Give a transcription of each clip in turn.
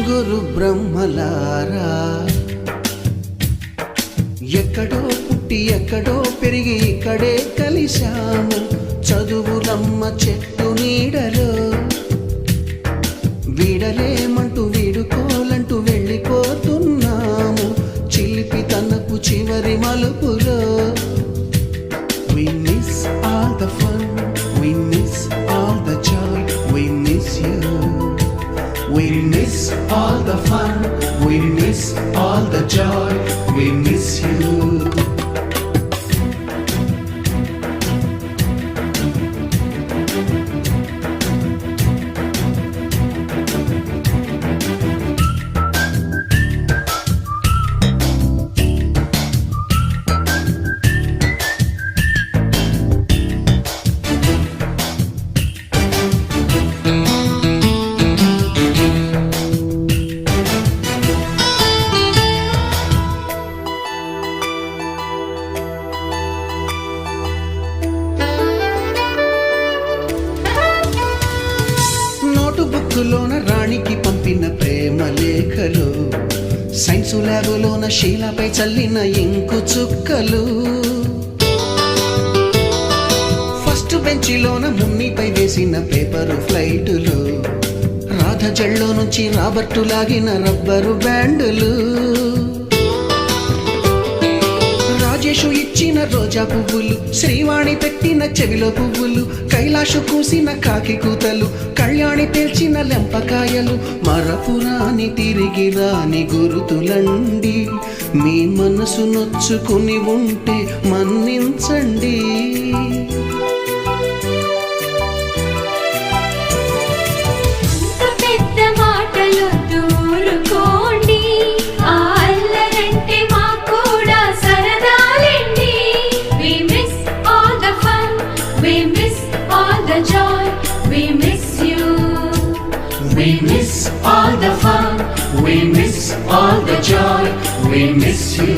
గురు బ్రహ్మలారా ఎక్కడో పుట్టి ఎక్కడో పెరిగి ఇక్కడే కలిశాము చదువులమ్మ చెట్టు నీడలో వీడలేమంటూ వీడుకోలంటూ వెళ్ళిపోతున్నాము చిలిపి తనకు చివరి మలుపులో We miss all the fun, we miss all the joy, we miss you. We miss all the fun, we miss all the joy, we miss you. బుక్కులోన రాణికి పంపిన ప్రేమ లేఖలు సైన్సు ల్యాబులోన శీలపై చల్లిన ఇంకు చుక్కలు ఫస్ట్ బెంచిలోన మున్నిపై వేసిన పేపరు ఫ్లైటులు రాధ జల్లో నుంచి రాబర్టు లాగిన rubber బ్యాండులు Rajesh ఇచ్చిన రోజా పువ్వులు శ్రీవాణి పెట్టిన చెవిలో పువ్వులు కైలాషు కూసిన కాకి కూతలు కళ్యాణి పేల్చిన లెంపకాయలు మరపురాని తిరిగి రాని గురుతులండి మీ మనసు నొచ్చుకుని ఉంటే మన్నించండి We miss all the fun, we miss all the joy, we miss you.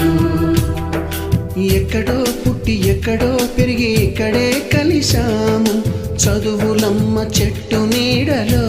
ఎక్కడో పుట్టి ఎక్కడో పెరిగి ఇక్కడే కలిశాము చదువులమ్మ చెట్టు నీడలో